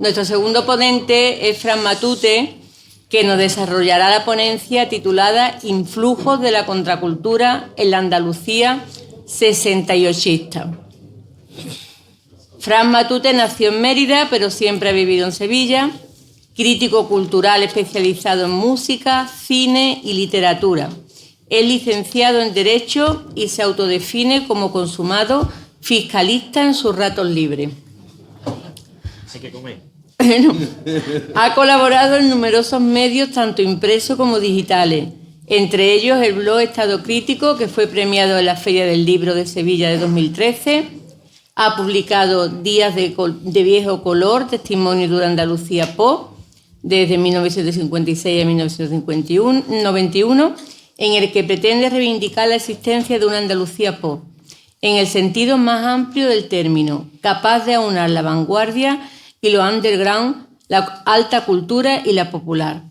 Nuestro segundo ponente es Fran Matute, que nos desarrollará la ponencia titulada Influjos de la contracultura en la Andalucía 68ista. Fran Matute nació en Mérida, pero siempre ha vivido en Sevilla, crítico cultural especializado en música, cine y literatura. Es licenciado en Derecho y se autodefine como consumado fiscalista en sus ratos libres. Hay que comer. Bueno, ha colaborado en numerosos medios, tanto impresos como digitales, entre ellos el blog Estado Crítico, que fue premiado en la Feria del Libro de Sevilla de 2013. Ha publicado Días de Viejo Color, Testimonio de una Andalucía Pop, desde 1956 a 1991, en el que pretende reivindicar la existencia de una Andalucía pop, en el sentido más amplio del término, capaz de aunar la vanguardia y lo underground, la alta cultura y la popular.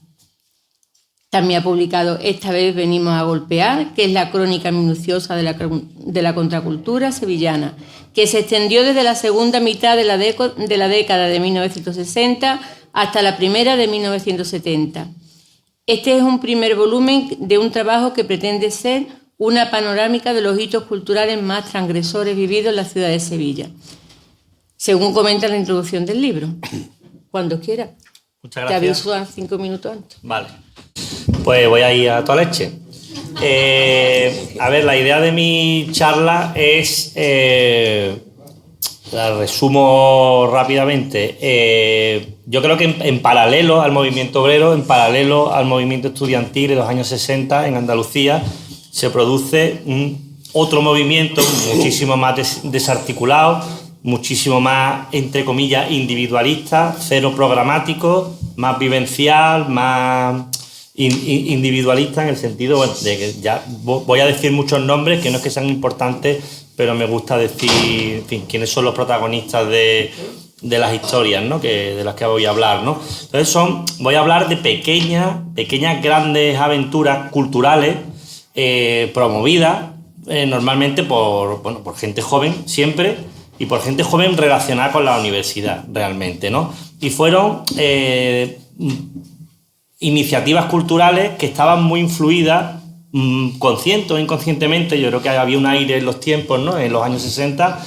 También ha publicado Esta vez venimos a golpear, que es la crónica minuciosa de la contracultura sevillana, que se extendió desde la segunda mitad de la década de 1960 hasta la primera de 1970. Este es un primer volumen de un trabajo que pretende ser una panorámica de los hitos culturales más transgresores vividos en la ciudad de Sevilla, según comenta la introducción del libro. Cuando quiera. Muchas gracias. Te aviso a 5 minutos antes. Vale. Pues voy a ir a toda leche. A ver, la idea de mi charla es... la resumo rápidamente. Yo creo que en paralelo al movimiento obrero, en paralelo al movimiento estudiantil de los años 60 en Andalucía, se produce otro movimiento muchísimo más desarticulado, muchísimo más, entre comillas, individualista, cero programático, más vivencial, más individualista, en el sentido, bueno, de que ya voy a decir muchos nombres que no es que sean importantes, pero me gusta decir, en fin, quiénes son los protagonistas de las historias, ¿no? De las que voy a hablar, ¿no? Entonces voy a hablar de pequeñas grandes aventuras culturales promovidas normalmente por gente joven, siempre, y por gente joven relacionada con la universidad, realmente, ¿no? Y fueron iniciativas culturales que estaban muy influidas, consciente o inconscientemente. Yo creo que había un aire en los tiempos, ¿no? En los años 60,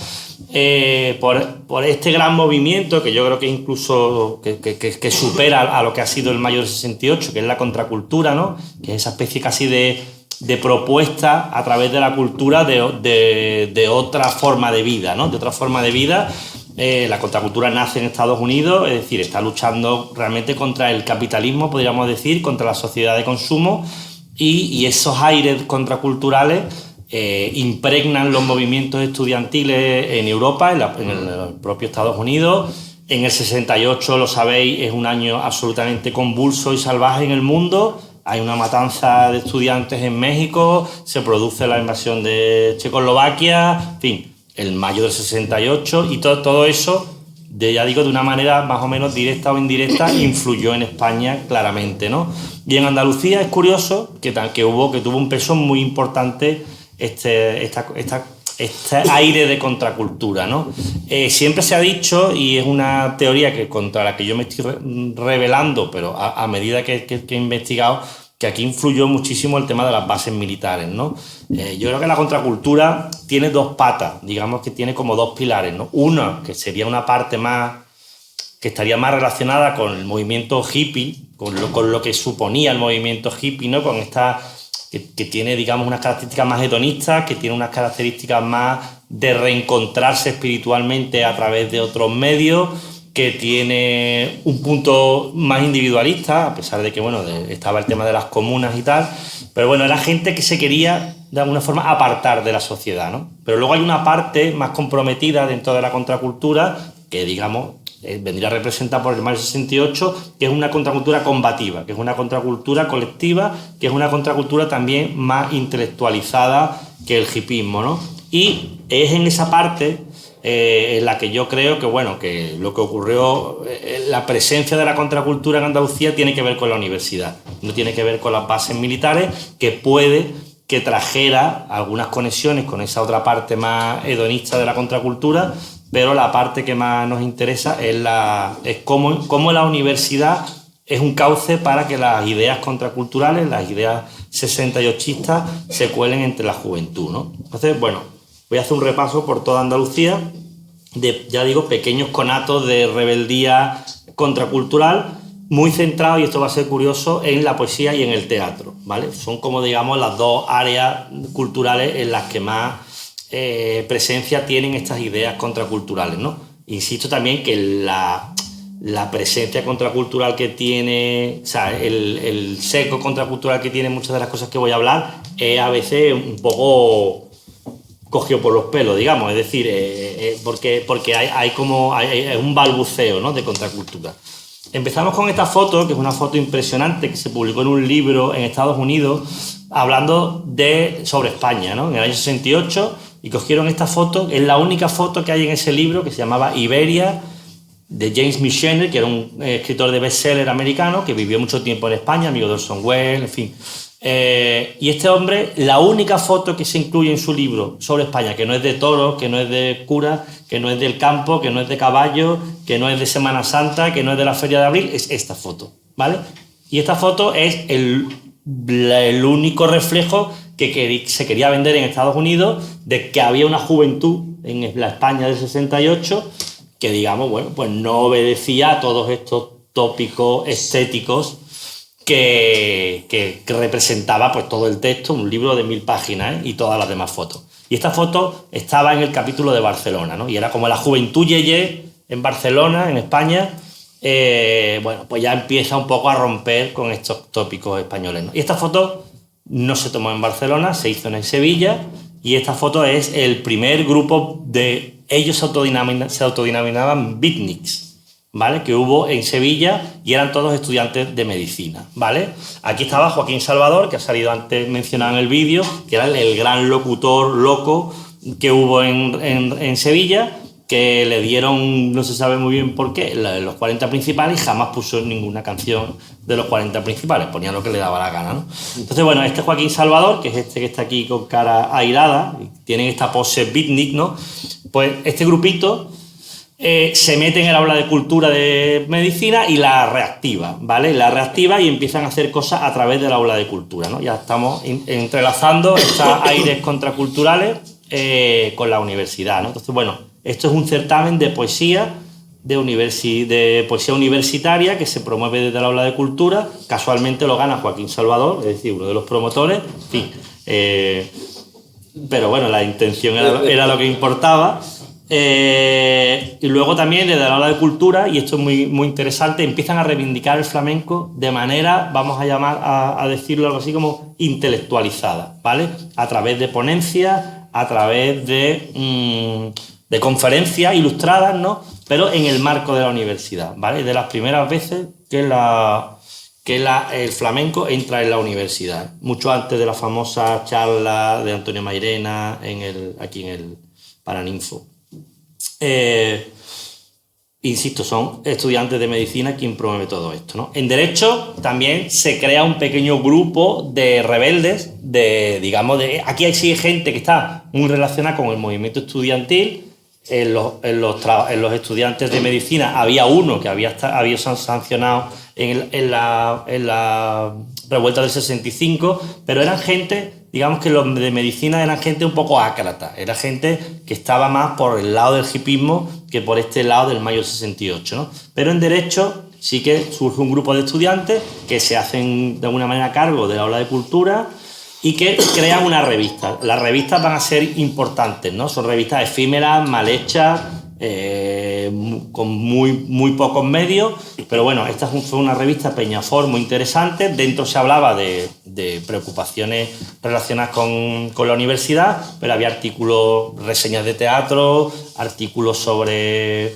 por este gran movimiento que yo creo que incluso que supera a lo que ha sido el mayo del 68, que es la contracultura, ¿no? Que es esa especie casi de propuesta a través de la cultura de otra forma de vida, ¿no? De otra forma de vida. La contracultura nace en Estados Unidos, es decir, está luchando realmente contra el capitalismo, podríamos decir, contra la sociedad de consumo, y esos aires contraculturales impregnan los movimientos estudiantiles en Europa, en el propio Estados Unidos. En el 68, lo sabéis, es un año absolutamente convulso y salvaje en el mundo. Hay una matanza de estudiantes en México, se produce la invasión de Checoslovaquia, en fin, el mayo del 68, y todo eso, ya digo, de una manera más o menos directa o indirecta, influyó en España claramente, ¿no? Y en Andalucía es curioso que tuvo un peso muy importante este aire de contracultura, ¿no? Siempre se ha dicho, y es una teoría contra la que yo me estoy rebelando, pero a medida que he investigado, que aquí influyó muchísimo el tema de las bases militares, ¿no? Yo creo que la contracultura tiene dos patas, digamos que tiene como dos pilares, ¿no? Una, que sería una parte que estaría más relacionada con el movimiento hippie, con lo que suponía el movimiento hippie, ¿no? Con esta... Que tiene, digamos, unas características más hedonistas, que tiene unas características más de reencontrarse espiritualmente a través de otros medios, que tiene un punto más individualista, a pesar de que, bueno, estaba el tema de las comunas y tal, pero bueno, era gente que se quería, de alguna forma, apartar de la sociedad, ¿no? Pero luego hay una parte más comprometida dentro de la contracultura, que, digamos, vendría a representar por el mayo 68, que es una contracultura combativa, que es una contracultura colectiva, que es una contracultura también más intelectualizada que el hippismo, ¿no? Y es en esa parte en la que yo creo que, bueno, que lo que ocurrió, la presencia de la contracultura en Andalucía tiene que ver con la universidad, no tiene que ver con las bases militares, que puede que trajera algunas conexiones con esa otra parte más hedonista de la contracultura, pero la parte que más nos interesa es cómo la universidad es un cauce para que las ideas contraculturales, las ideas 68istas, se cuelen entre la juventud, ¿no? Entonces, bueno, voy a hacer un repaso por toda Andalucía de, ya digo, pequeños conatos de rebeldía contracultural, muy centrado, y esto va a ser curioso, en la poesía y en el teatro, ¿vale? Son como, digamos, las dos áreas culturales en las que más presencia tienen estas ideas contraculturales, ¿no? Insisto también que la presencia contracultural que tiene, o sea, el seco contracultural que tiene muchas de las cosas que voy a hablar es a veces un poco cogido por los pelos, digamos, es decir, porque hay un balbuceo, ¿no?, de contracultura. Empezamos con esta foto, que es una foto impresionante que se publicó en un libro en Estados Unidos hablando sobre España, ¿no?, en el año 68, y cogieron esta foto, es la única foto que hay en ese libro, que se llamaba Iberia, de James Michener, que era un escritor de bestseller americano que vivió mucho tiempo en España, amigo de Orson Welles, en fin. Y este hombre, la única foto que se incluye en su libro sobre España, que no es de toros, que no es de cura, que no es del campo, que no es de caballo, que no es de Semana Santa, que no es de la Feria de Abril, es esta foto, ¿vale? Y esta foto es el único reflejo que se quería vender en Estados Unidos de que había una juventud en la España del 68 que, digamos, bueno, pues no obedecía a todos estos tópicos estéticos que representaba pues todo el texto, un libro de 1000 páginas, y todas las demás fotos. Y esta foto estaba en el capítulo de Barcelona, ¿no? Y era como la juventud yeye en Barcelona, en España. Bueno, pues ya empieza un poco a romper con estos tópicos españoles, ¿no? Y esta foto no se tomó en Barcelona, se hizo en Sevilla, y esta foto es el primer grupo de... Ellos se autodenominaban beatniks, ¿vale?, que hubo en Sevilla, y eran todos estudiantes de medicina, ¿vale? Aquí estaba Joaquín Salvador, que ha salido antes mencionado en el vídeo, que era el gran locutor loco que hubo en Sevilla, que le dieron, no se sabe muy bien por qué, los 40 principales, y jamás puso ninguna canción de los 40 principales, ponía lo que le daba la gana, ¿no? Entonces, bueno, este Joaquín Salvador, que es este que está aquí con cara airada, y tienen esta pose beatnik, ¿no? Pues este grupito se mete en el aula de cultura de medicina y la reactiva, ¿vale? La reactiva y empiezan a hacer cosas a través del aula de cultura, ¿no? Ya estamos entrelazando estos aires contraculturales con la universidad, ¿no? Entonces, bueno, esto es un certamen de poesía, de poesía universitaria, que se promueve desde el aula de cultura. Casualmente lo gana Joaquín Salvador, es decir, uno de los promotores, en fin. Pero bueno, la intención era lo que importaba. Y luego también desde el aula de cultura, y esto es muy, muy interesante, empiezan a reivindicar el flamenco de manera, vamos a llamar a decirlo algo así como intelectualizada, ¿vale? A través de ponencias, a través de conferencias ilustradas, ¿no?, pero en el marco de la universidad, ¿vale? De las primeras veces que el flamenco entra en la universidad, mucho antes de la famosa charla de Antonio Mairena aquí en el Paraninfo. Insisto, son estudiantes de medicina quien promueve todo esto, ¿no? En Derecho también se crea un pequeño grupo de rebeldes, aquí hay sí gente que está muy relacionada con el movimiento estudiantil. En los estudiantes de medicina había uno que había sancionado en la revuelta del 65, pero eran gente, digamos que los de medicina eran gente un poco ácrata, era gente que estaba más por el lado del hipismo que por este lado del mayo del 68, ¿no? Pero en Derecho sí que surge un grupo de estudiantes que se hacen de alguna manera cargo de la aula de cultura y que crean una revista. Las revistas van a ser importantes, ¿no? Son revistas efímeras, mal hechas, con muy, muy pocos medios, pero bueno, esta fue una revista Peñafort muy interesante. Dentro se hablaba de preocupaciones relacionadas con la universidad, pero había artículos, reseñas de teatro, artículos sobre...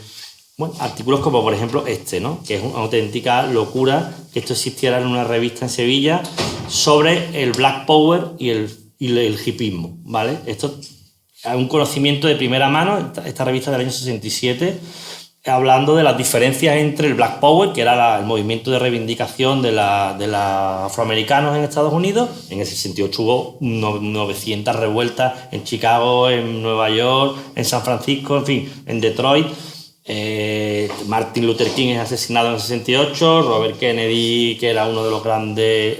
Bueno, artículos como por ejemplo este, ¿no?, que es una auténtica locura que esto existiera en una revista en Sevilla sobre el Black Power y el hipismo, ¿vale? Esto es un conocimiento de primera mano, esta revista del año 67. hablando de las diferencias entre el Black Power, que era el movimiento de reivindicación de los afroamericanos en Estados Unidos. En el 68 hubo 900 revueltas en Chicago, en Nueva York, en San Francisco, en fin, en Detroit. Martin Luther King es asesinado en el 68, Robert Kennedy, que era uno de los grandes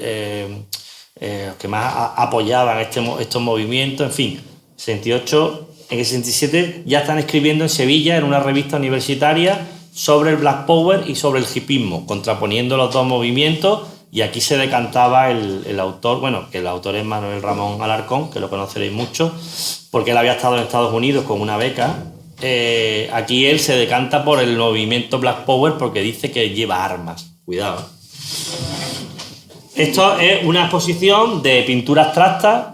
que más apoyaban estos movimientos, en fin, 68. En el 67 ya están escribiendo en Sevilla, en una revista universitaria, sobre el Black Power y sobre el hipismo, contraponiendo los dos movimientos, y aquí se decantaba el autor, bueno, que el autor es Manuel Ramón Alarcón, que lo conoceréis mucho, porque él había estado en Estados Unidos con una beca. Aquí él se decanta por el movimiento Black Power porque dice que lleva armas. Cuidado. Esto es una exposición de pintura abstracta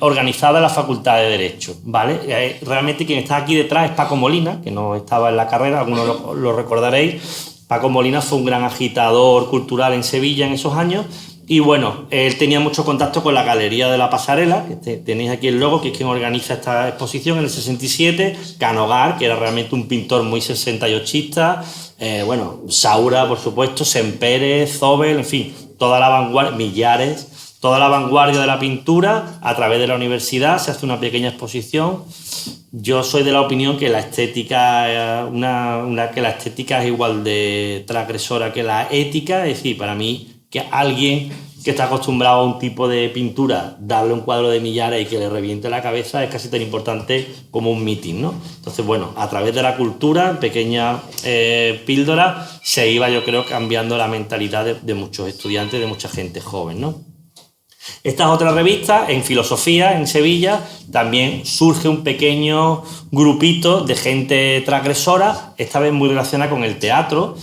organizada en la Facultad de Derecho, ¿vale? Realmente quien está aquí detrás es Paco Molina, que no estaba en la carrera, algunos lo recordaréis. Paco Molina fue un gran agitador cultural en Sevilla en esos años y, bueno, él tenía mucho contacto con la Galería de la Pasarela, que tenéis aquí el logo, que es quien organiza esta exposición en el 67, Canogar, que era realmente un pintor muy 68ista, bueno, Saura, por supuesto, Sempérez, Zobel, en fin, toda la vanguardia, Millares, toda la vanguardia de la pintura. A través de la universidad se hace una pequeña exposición. Yo soy de la opinión que la estética, que la estética es igual de transgresora que la ética. Es decir, para mí, que alguien que está acostumbrado a un tipo de pintura, darle un cuadro de Millares y que le reviente la cabeza es casi tan importante como un mitin, ¿no? Entonces, bueno, a través de la cultura, pequeña píldora, se iba, yo creo, cambiando la mentalidad de muchos estudiantes, de mucha gente joven, ¿no? Esta es otra revista, en filosofía, en Sevilla, también surge un pequeño grupito de gente transgresora, esta vez muy relacionada con el teatro.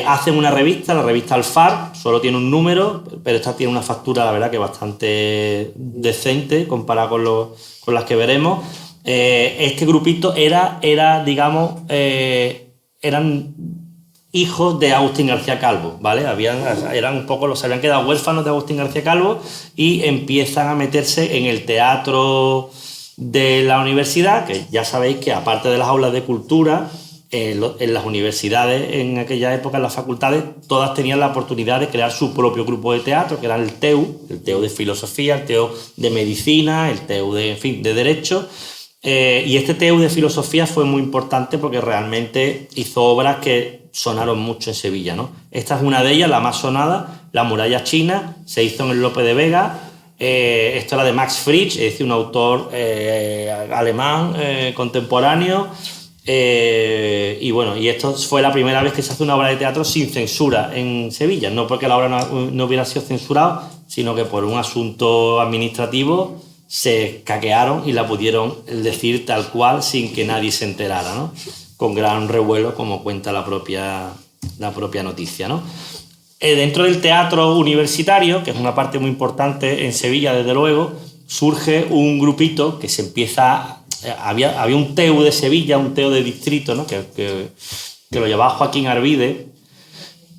Hacen una revista, la revista Alfar, solo tiene un número, pero esta tiene una factura, la verdad, que bastante decente comparada con las que veremos. Este grupito digamos, eran hijos de Agustín García Calvo, ¿vale? Eran un poco, se habían quedado huérfanos de Agustín García Calvo y empiezan a meterse en el teatro de la universidad, que ya sabéis que aparte de las aulas de cultura, en las universidades, en aquella época, en las facultades, todas tenían la oportunidad de crear su propio grupo de teatro, que era el TEU de filosofía, el TEU de medicina, el TEU de, en fin, de derecho. Y este TEU de filosofía fue muy importante porque realmente hizo obras que sonaron mucho en Sevilla, ¿no? Esta es una de ellas, la más sonada, La muralla china, se hizo en el Lope de Vega. Esto era de Max Frisch, es decir, un autor alemán contemporáneo. Y bueno, y esto fue la primera vez que se hace una obra de teatro sin censura en Sevilla, no porque la obra no hubiera sido censurada, sino que por un asunto administrativo se escaquearon y la pudieron decir tal cual sin que nadie se enterara, ¿no? Con gran revuelo, como cuenta la propia noticia, ¿no? Dentro del teatro universitario, que es una parte muy importante en Sevilla, desde luego, surge un grupito que se empieza. Había un TEU de Sevilla, un TEU de distrito, ¿no? que lo llevaba Joaquín Arvide,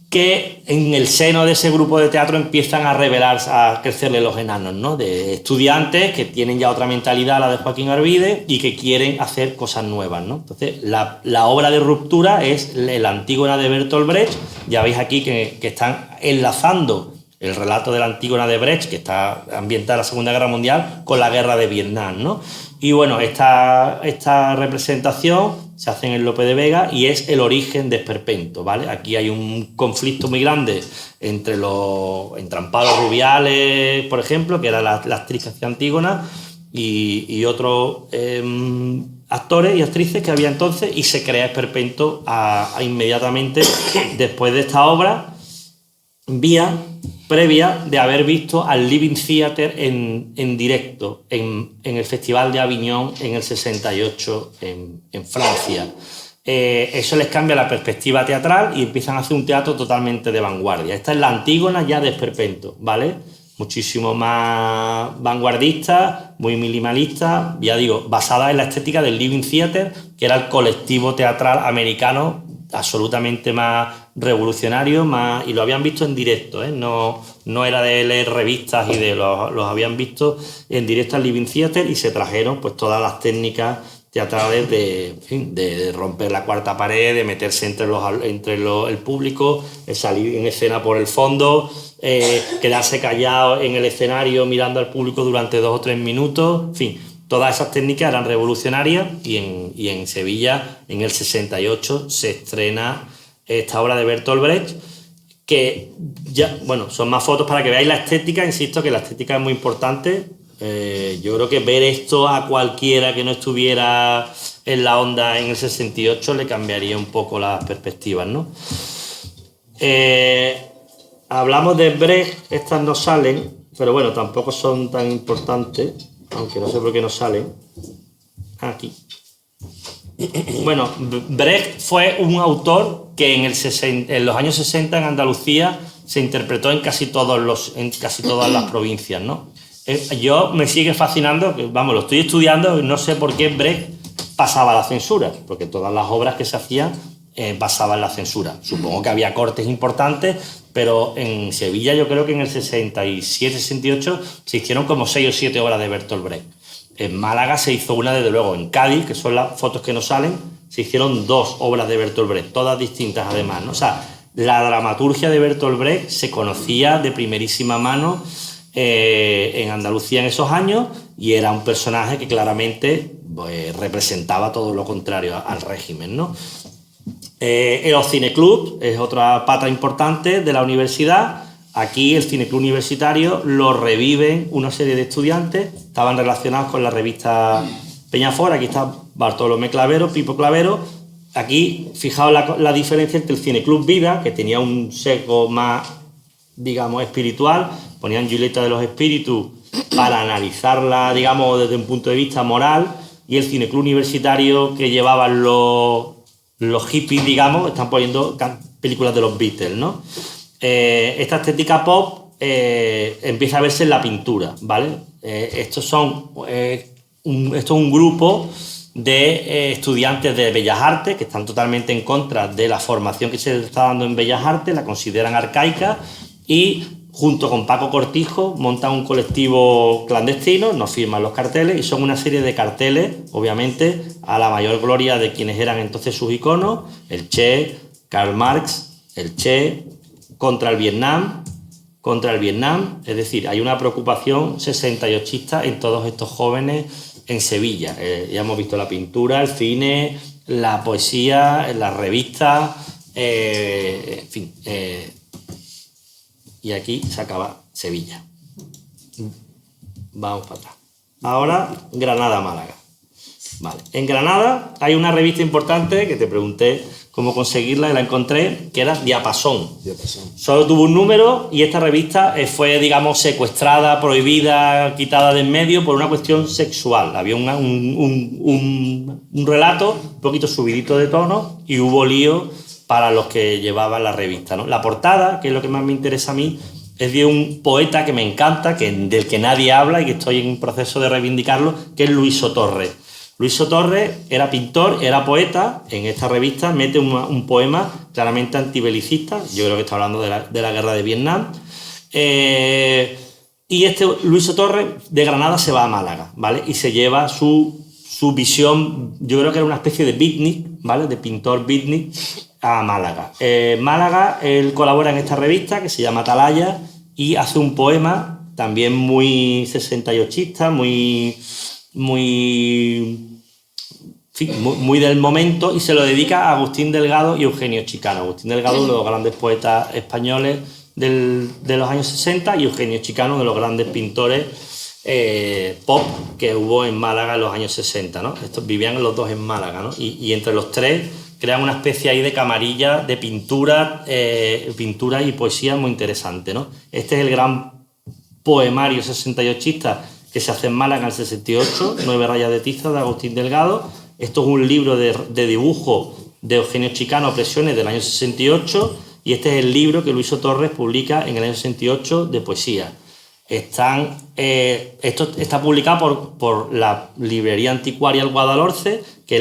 que en el seno de ese grupo de teatro empiezan a revelarse, a crecerle los enanos, ¿no? De estudiantes que tienen ya otra mentalidad, la de Joaquín Arvide, y que quieren hacer cosas nuevas, ¿no? Entonces, la obra de ruptura es la Antígona de Bertolt Brecht. Ya veis aquí que están enlazando el relato de la Antígona de Brecht, que está ambientada en la Segunda Guerra Mundial, con la guerra de Vietnam, ¿no? Y bueno, esta representación se hace en el Lope de Vega y es el origen de Esperpento, ¿vale? Aquí hay un conflicto muy grande entre Amparo Rubiales, por ejemplo, que era la actriz que hacía Antígona, y otros actores y actrices que había entonces, y se crea Esperpento inmediatamente después de esta obra, previa de haber visto al Living Theatre en directo en el Festival de Avignon en el 68 en Francia. Eso les cambia la perspectiva teatral y empiezan a hacer un teatro totalmente de vanguardia. Esta es la Antígona ya de Esperpento, ¿vale? Muchísimo más vanguardista, muy minimalista, ya digo, basada en la estética del Living Theatre, que era el colectivo teatral americano absolutamente más revolucionario, y lo habían visto en directo, ¿eh? No era de leer revistas los habían visto en directo al Living Theatre y se trajeron pues todas las técnicas teatrales de romper la cuarta pared, de meterse entre el público, de salir en escena por el fondo, quedarse callado en el escenario mirando al público durante 2 o 3 minutos, en fin, todas esas técnicas eran revolucionarias y en Sevilla en el 68 se estrena esta obra de Bertolt Brecht, que ya, bueno, son más fotos para que veáis la estética, insisto que la estética es muy importante. Yo creo que ver esto a cualquiera que no estuviera en la onda en el 68 le cambiaría un poco las perspectivas, ¿no? Hablamos de Brecht, estas no salen, pero bueno, tampoco son tan importantes, aunque no sé por qué no salen. Aquí. Bueno, Brecht fue un autor que en los años 60 en Andalucía se interpretó en casi todas las provincias, ¿no? Yo me sigue fascinando, vamos, lo estoy estudiando y no sé por qué Brecht pasaba la censura, porque todas las obras que se hacían pasaban la censura. Supongo que había cortes importantes, pero en Sevilla yo creo que en el 67-68 se hicieron como 6 o 7 obras de Bertolt Brecht. En Málaga se hizo una, desde luego, en Cádiz, que son las fotos que no salen, se hicieron 2 obras de Bertolt Brecht, todas distintas además, ¿no? O sea, la dramaturgia de Bertolt Brecht se conocía de primerísima mano en Andalucía en esos años y era un personaje que claramente representaba todo lo contrario al régimen, ¿no? El cineclub es otra pata importante de la universidad. Aquí el cineclub universitario lo reviven una serie de estudiantes, estaban relacionados con la revista Peñafort. Aquí está Bartolomé Clavero, Pipo Clavero. Aquí, fijaos la diferencia entre el cineclub Vida, que tenía un sesgo más, digamos, espiritual, ponían Julieta de los Espíritus para analizarla, digamos, desde un punto de vista moral, y el cineclub universitario que llevaban los hippies, digamos, están poniendo películas de los Beatles, ¿no? Esta estética pop empieza a verse en la pintura, ¿vale? Esto es un grupo de estudiantes de Bellas Artes que están totalmente en contra de la formación que se está dando en Bellas Artes, la consideran arcaica y junto con Paco Cortijo montan un colectivo clandestino, nos firman los carteles y son una serie de carteles, obviamente, a la mayor gloria de quienes eran entonces sus iconos, el Che, Karl Marx, el Che, contra el Vietnam, es decir, hay una preocupación 68ista en todos estos jóvenes en Sevilla. Ya hemos visto la pintura, el cine, la poesía, las revistas, en fin. Y aquí se acaba Sevilla. Vamos para atrás. Ahora, Granada-Málaga. Vale. En Granada hay una revista importante que te pregunté cómo conseguirla y la encontré, que era Diapasón. Solo tuvo un número y esta revista fue, digamos, secuestrada, prohibida, quitada de en medio por una cuestión sexual. Había un relato un poquito subidito de tono y hubo lío para los que llevaban la revista, ¿no? La portada, que es lo que más me interesa a mí, es de un poeta que me encanta, del que nadie habla y que estoy en un proceso de reivindicarlo, que es Luiso Torres. Luiso Torres era pintor, era poeta. En esta revista mete un poema claramente antibelicista. Yo creo que está hablando de la guerra de Vietnam. Y Luiso Torres de Granada se va a Málaga, ¿vale? Y se lleva su visión, yo creo que era una especie de beatnik, ¿vale? De pintor beatnik a Málaga. Málaga, él colabora en esta revista que se llama Atalaya y hace un poema también muy 68ista, muy del momento, y se lo dedica a Agustín Delgado y Eugenio Chicano. Agustín Delgado, uno de los grandes poetas españoles de los años 60, y Eugenio Chicano, de los grandes pintores pop que hubo en Málaga en los años 60, ¿no? Estos vivían los dos en Málaga, ¿no? Y entre los tres crean una especie ahí de camarilla de pintura y poesía muy interesante, ¿no? Este es el gran poemario 68ista que se hace en Málaga en el 68, 9 rayas de tiza de Agustín Delgado. Esto es un libro de dibujo de Eugenio Chicano, Presiones, del año 68, y este es el libro que Luiso Torres publica en el año 68 de poesía. Esto está publicado por la librería anticuaria El Guadalhorce, que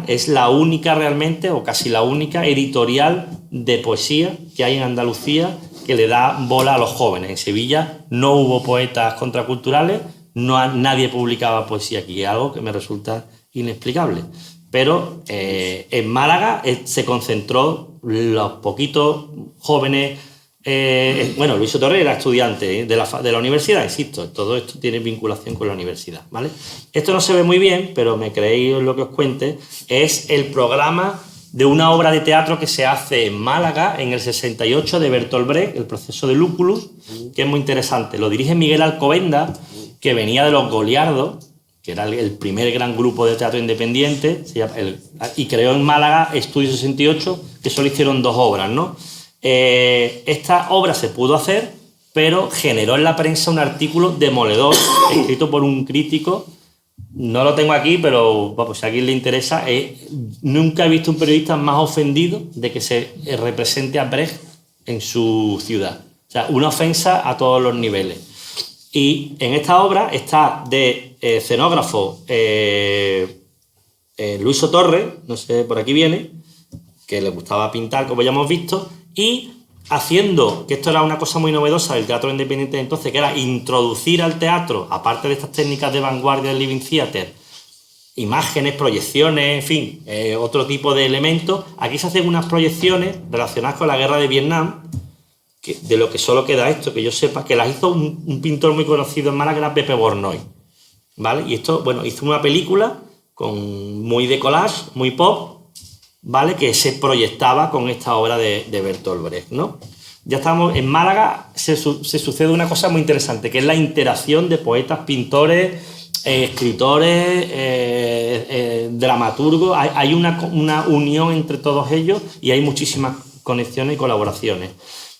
es la única realmente, o casi la única editorial de poesía que hay en Andalucía que le da bola a los jóvenes. En Sevilla no hubo poetas contraculturales, nadie publicaba poesía aquí, algo que me resulta inexplicable. Pero en Málaga se concentró los poquitos jóvenes. Bueno, Luis Torres era estudiante de la universidad, insisto, todo esto tiene vinculación con la universidad, ¿vale? Esto no se ve muy bien, pero me creéis lo que os cuente, es el programa de una obra de teatro que se hace en Málaga en el 68 de Bertolt Brecht, El proceso de Lúcullus, que es muy interesante. Lo dirige Miguel Alcobendas, que venía de Los Goliardos, que era el primer gran grupo de teatro independiente, y creó en Málaga Estudio 68, que solo hicieron 2 obras, ¿no? Esta obra se pudo hacer, pero generó en la prensa un artículo demoledor escrito por un crítico. No lo tengo aquí, pero si a alguien le interesa, nunca he visto un periodista más ofendido de que se represente a Brecht en su ciudad. O sea, una ofensa a todos los niveles. Y en esta obra está de escenógrafo Luis Torres, no sé, por aquí viene, que le gustaba pintar, como ya hemos visto, y haciendo, que esto era una cosa muy novedosa del teatro independiente de entonces, que era introducir al teatro, aparte de estas técnicas de vanguardia del Living Theatre, imágenes, proyecciones, en fin, otro tipo de elementos. Aquí se hacen unas proyecciones relacionadas con la guerra de Vietnam, de lo que solo queda esto, que yo sepa, que las hizo un pintor muy conocido en Málaga, que era Pepe Bornoy, ¿vale? Y esto, bueno, hizo una película muy de collage, muy pop, ¿vale? Que se proyectaba con esta obra de Bertolt Brecht, ¿no? Ya estamos en Málaga, se sucede una cosa muy interesante, que es la interacción de poetas, pintores, escritores, dramaturgos. Hay una unión entre todos ellos y hay muchísimas conexiones y colaboraciones.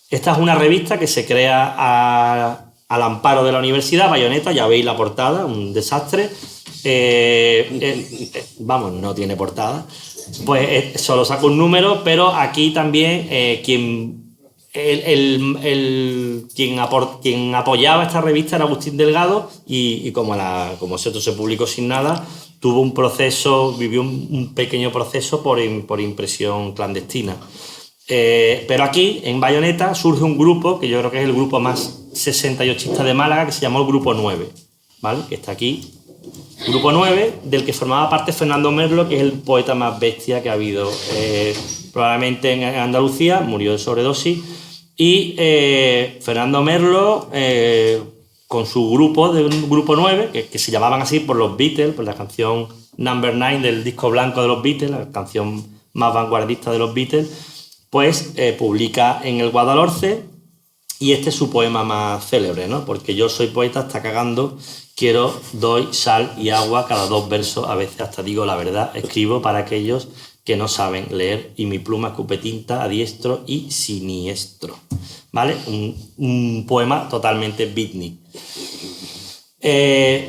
Esta es una revista que se crea al amparo de la universidad, Bayoneta, ya veis la portada, un desastre. Vamos, no tiene portada. Pues solo saco un número, pero aquí también quien apoyaba esta revista era Agustín Delgado y como esto se publicó sin nada, vivió un pequeño proceso por impresión clandestina. Pero aquí, en Bayoneta, surge un grupo, que yo creo que es el grupo más 68ista de Málaga, que se llamó el Grupo 9, ¿vale? Que está aquí. Grupo 9, del que formaba parte Fernando Merlo, que es el poeta más bestia que ha habido probablemente en Andalucía, murió de sobredosis, y Fernando Merlo, con su grupo, de un Grupo 9, que se llamaban así por los Beatles, por la canción Number 9 del disco blanco de los Beatles, la canción más vanguardista de los Beatles, pues publica en el Guadalhorce, y este es su poema más célebre, ¿no? Porque yo soy poeta hasta cagando, doy sal y agua cada 2 versos, a veces hasta digo la verdad, escribo para aquellos que no saben leer y mi pluma escupe tinta a diestro y siniestro, ¿vale? Un poema totalmente beatnik.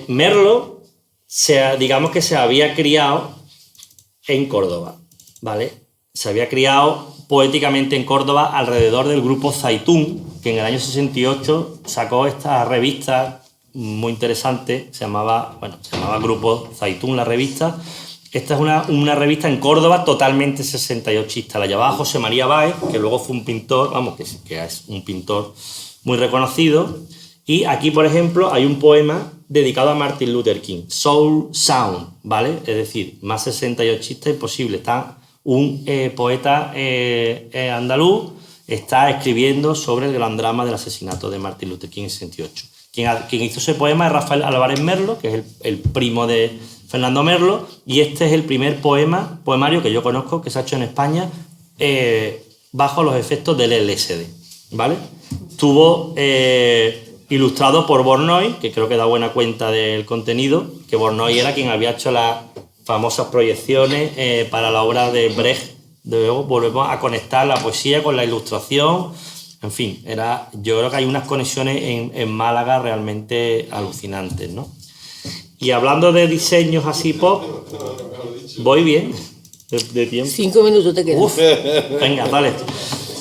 Merlo, digamos que se había criado en Córdoba, ¿vale? Se había criado poéticamente en Córdoba alrededor del grupo Zaitún, que en el año 68 sacó esta revista muy interesante, se llamaba Grupo Zaitún, la revista. Esta es una revista en Córdoba totalmente 68ista. La llevaba José María Báez, que luego fue un pintor, que es un pintor muy reconocido. Y aquí, por ejemplo, hay un poema dedicado a Martin Luther King, Soul Sound, ¿vale? Es decir, más 68ista imposible. Está un poeta andaluz, está escribiendo sobre el gran drama del asesinato de Martin Luther King en 68. Quien hizo ese poema es Rafael Álvarez Merlo, que es el primo de Fernando Merlo, y este es el primer poemario que yo conozco que se ha hecho en España bajo los efectos del LSD, ¿vale? Estuvo ilustrado por Bornoy, que creo que da buena cuenta del contenido, que Bornoy era quien había hecho las famosas proyecciones para la obra de Brecht. Luego volvemos a conectar la poesía con la ilustración. En fin, yo creo que hay unas conexiones en Málaga realmente alucinantes, ¿no? Y hablando de diseños así pop, voy bien de tiempo. 5 minutos te quedan. Venga, dale.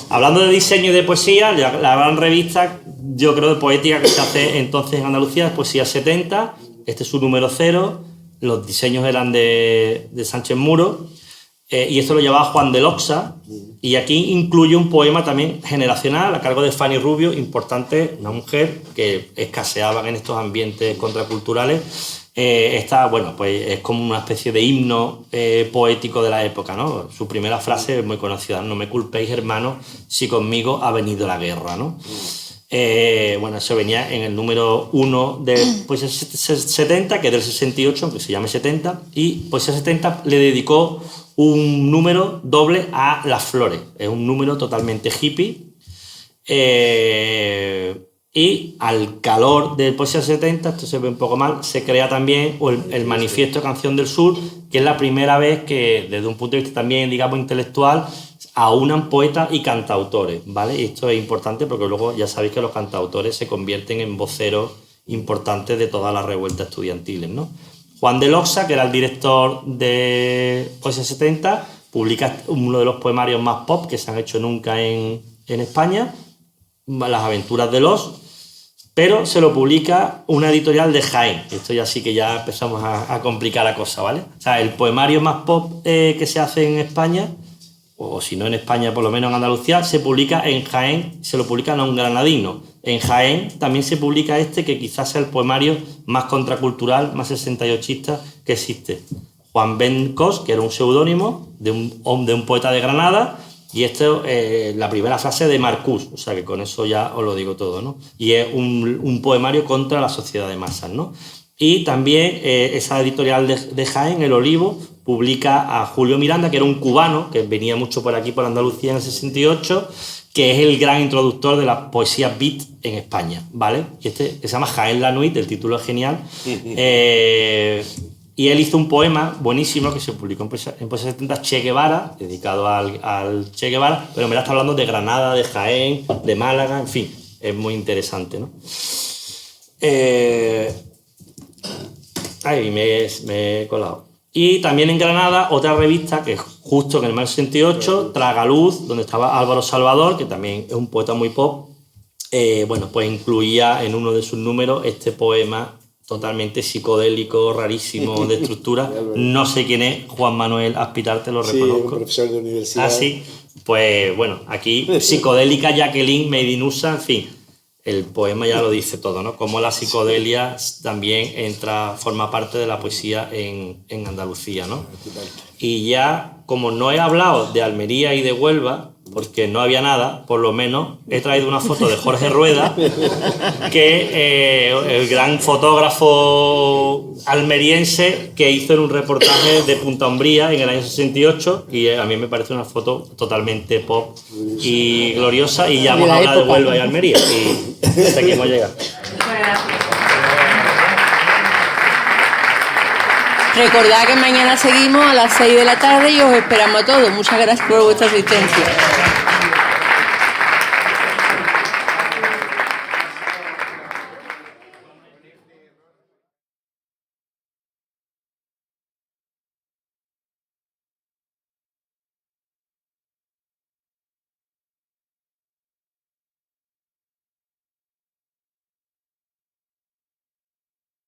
Hablando de diseño y de poesía, la gran revista, yo creo, de poética que se hace entonces en Andalucía es Poesía 70. Este es su número 0. Los diseños eran de Sánchez Muro. Y esto lo llevaba Juan de Loxa, y aquí incluye un poema también generacional a cargo de Fanny Rubio, importante, una mujer que escaseaba en estos ambientes contraculturales. bueno, pues es como una especie de himno poético de la época, ¿no? Su primera frase es muy conocida: no me culpéis, hermanos, si conmigo ha venido la guerra, ¿no? Bueno, eso venía en el número 1 de Poesía 70, que es del 68, aunque se llame 70, y Poesía 70 le dedicó un número doble a las flores. Es un número totalmente hippie. Y al calor de Poesía 70, esto se ve un poco mal, se crea también el Manifiesto Canción del Sur, que es la primera vez que, desde un punto de vista también, digamos, intelectual, aunan poetas y cantautores, ¿vale? Y esto es importante porque luego ya sabéis que los cantautores se convierten en voceros importantes de todas las revueltas estudiantiles, ¿no? Juan de Loxa, que era el director de Poesía 70, publica uno de los poemarios más pop que se han hecho nunca en España, Las aventuras de los, pero se lo publica una editorial de Jaén. Esto ya sí que ya empezamos a complicar la cosa, ¿vale? O sea, el poemario más pop que se hace en España, o si no en España, por lo menos en Andalucía, se publica en Jaén, se lo publican a un granadino. En Jaén también se publica este, que quizás sea el poemario más contracultural, más 68ista que existe. Juan Ben Cos, que era un seudónimo de un poeta de Granada, y esto es la primera frase de Marcús, o sea que con eso ya os lo digo todo, ¿no? Y es un poemario contra la sociedad de masas, ¿no? Y también esa editorial de Jaén, El Olivo, publica a Julio Miranda, que era un cubano que venía mucho por aquí, por Andalucía en el 68, que es el gran introductor de la poesía beat en España, ¿vale? Y que se llama Jaén la Nuit, el título es genial. Y él hizo un poema buenísimo que se publicó en Poesía 70, Che Guevara, dedicado al Che Guevara, pero me la está hablando de Granada, de Jaén, de Málaga, en fin, es muy interesante, ¿no? Ahí me he colado. Y también en Granada, otra revista que justo en el 68, Tragaluz, donde estaba Álvaro Salvador, que también es un poeta muy pop, bueno, pues incluía en uno de sus números este poema totalmente psicodélico, rarísimo, de estructura. No sé quién es, Juan Manuel Aspitarte, lo reconozco. Sí, un profesor de universidad. Ah, sí. Pues bueno, aquí psicodélica Jacqueline Medinusa, en fin, el poema ya lo dice todo, ¿no? Como la psicodelia también forma parte de la poesía en Andalucía, ¿no? Y ya, como no he hablado de Almería y de Huelva, porque no había nada, por lo menos he traído una foto de Jorge Rueda, que el gran fotógrafo almeriense que hizo en un reportaje de Punta Umbría en el año 68, y a mí me parece una foto totalmente pop y gloriosa, y ya hemos hablado de Huelva y Almería, y hasta aquí hemos llegado. Recordad que mañana seguimos a las 6 de la tarde y os esperamos a todos. Muchas gracias por vuestra asistencia.